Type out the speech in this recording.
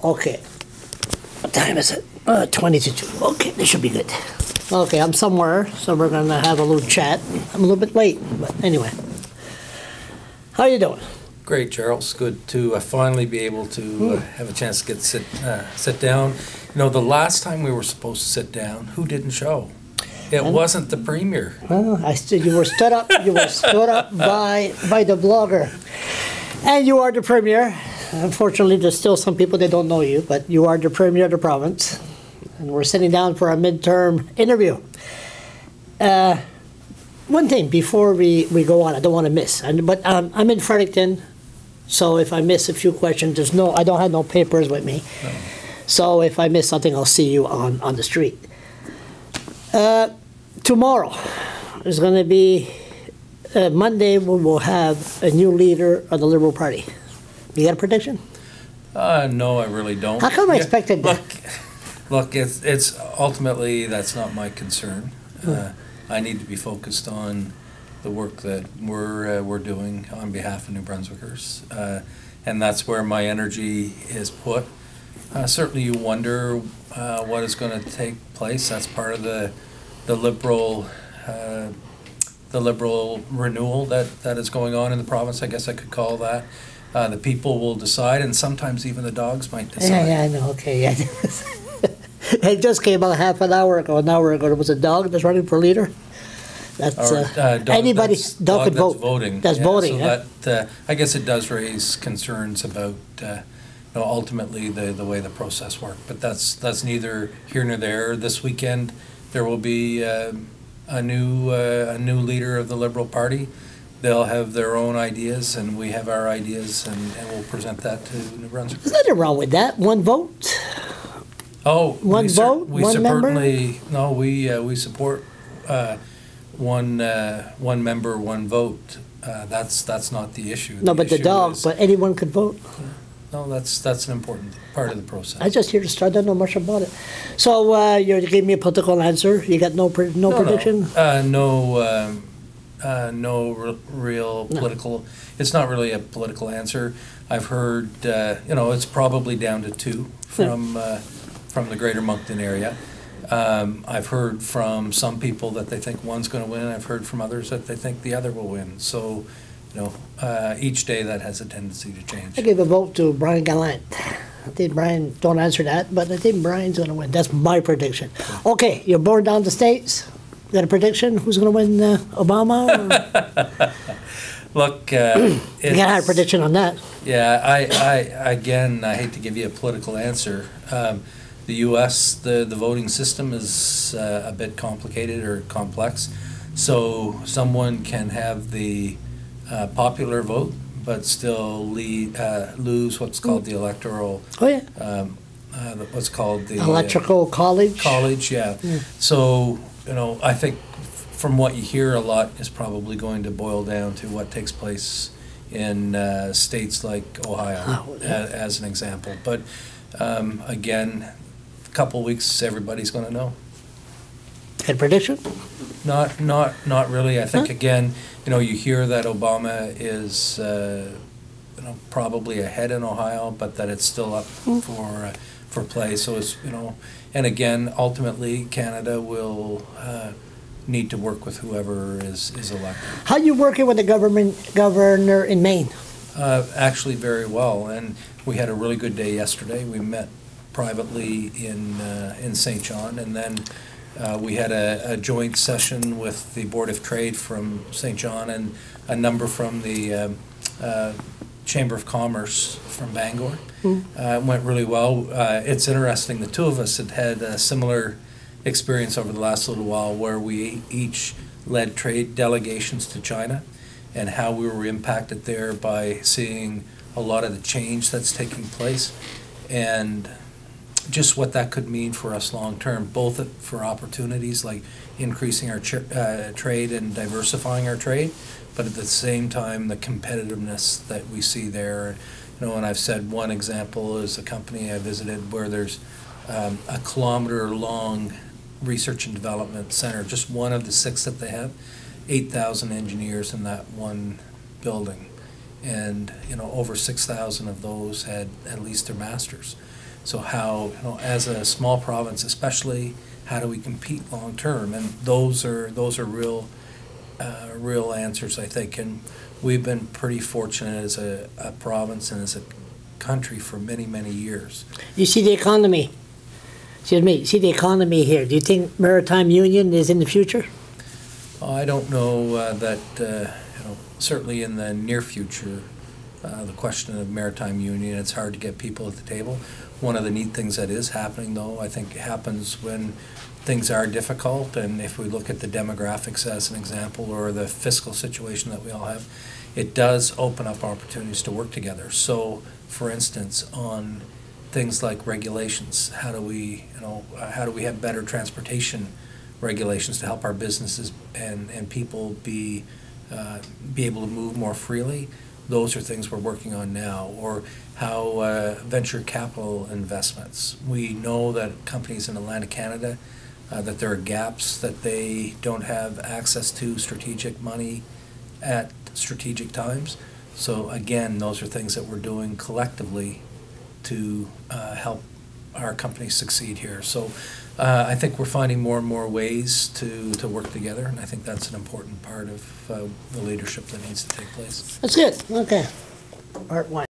Okay. What time is it? 20 to 2. Okay, this should be good. Okay, I'm somewhere, so we're going to have a little chat. I'm a little bit late, but anyway. How you doing? Great, Gerald. It's good to finally be able to have a chance to sit down. You know, the last time we were supposed to sit down, who didn't show? It wasn't the Premier. Well, you were stood up. You were stood up by the blogger, and you are the Premier. Unfortunately, there's still some people that don't know you, but you are the Premier of the province, and we're sitting down for a midterm interview. One thing before we go on, I don't want to miss, but I'm in Fredericton, so if I miss a few questions, I don't have no papers with me. No. So if I miss something, I'll see you on the street. Tomorrow is going to be Monday. We will have a new leader of the Liberal Party. You got a prediction? No, I really don't. How come I expected that? Look, it's ultimately that's not my concern. I need to be focused on the work that we're doing on behalf of New Brunswickers, and that's where my energy is put. Certainly, you wonder what is going to take place. That's part of the liberal renewal that is going on in the province. I guess I could call that. The people will decide, and sometimes even the dogs might decide. Yeah, I know. Okay, yeah. It just came out an hour ago. There was a dog that's running for leader. That's anybody dog could vote. Voting. That's voting. So that I guess it does raise concerns about ultimately the way the process worked. But that's neither here nor there. This weekend there will be a new leader of the Liberal Party. They'll have their own ideas, and we have our ideas, and we'll present that to New Brunswick. There's nothing wrong with that. One vote. Oh, one vote, one member. No, we support one member, one vote. That's not the issue. No, but the dog. But anyone could vote. No, that's an important part of the process. I just hear the start. I don't know much about it. So you gave me a political answer. You got no prediction. No real political. It's not really a political answer. I've heard, it's probably down to 2 from the Greater Moncton area. I've heard from some people that they think one's going to win. I've heard from others that they think the other will win. So, each day that has a tendency to change. I gave a vote to Brian Gallant. I think Brian, don't answer that, but I think Brian's going to win. That's my prediction. Okay, you're born down the States. You got a prediction? Who's going to win, Obama? Look, you got to have a prediction on that. Yeah, I hate to give you a political answer. The U.S., the voting system is a bit complicated or complex, so someone can have the popular vote but still lose what's called the electoral. Oh yeah. What's called the electoral college. College, yeah. So I think from what you hear, a lot is probably going to boil down to what takes place in states like Ohio, as an example. But again, a couple weeks, everybody's going to know. Good prediction? Not really. I think again, you hear that Obama is probably ahead in Ohio, but that it's still up for play. So it's and again, ultimately, Canada will need to work with whoever is elected. How are you working with the governor in Maine? Actually, very well, and we had a really good day yesterday. We met privately in St. John, and then we had a joint session with the Board of Trade from St. John and a number from the Chamber of Commerce from Bangor. It went really well. It's interesting, the two of us had a similar experience over the last little while where we each led trade delegations to China and how we were impacted there by seeing a lot of the change that's taking place and just what that could mean for us long term, both for opportunities like increasing our trade and diversifying our trade, but at the same time the competitiveness that we see there. And I've said one example is a company I visited where there's a kilometer-long research and development center, just one of the 6 that they have, 8,000 engineers in that one building, and over 6,000 of those had at least their masters. So how, as a small province especially, how do we compete long-term? And those are real answers, I think. And we've been pretty fortunate as a province and as a country for many, many years. You see the economy. Excuse me. See the economy here. Do you think Maritime Union is in the future? I don't know that. Certainly in the near future, the question of Maritime Union, it's hard to get people at the table. One of the neat things that is happening, though, I think happens when things are difficult, and if we look at the demographics as an example, or the fiscal situation that we all have, it does open up opportunities to work together. So, for instance, on things like regulations, how do we have better transportation regulations to help our businesses and people be able to move more freely? Those are things we're working on now. Or how venture capital investments. We know that companies in Atlantic Canada, that there are gaps, that they don't have access to strategic money at strategic times. So again, those are things that we're doing collectively to help our companies succeed here. So I think we're finding more and more ways to work together, and I think that's an important part of the leadership that needs to take place. That's good. Okay. Part one.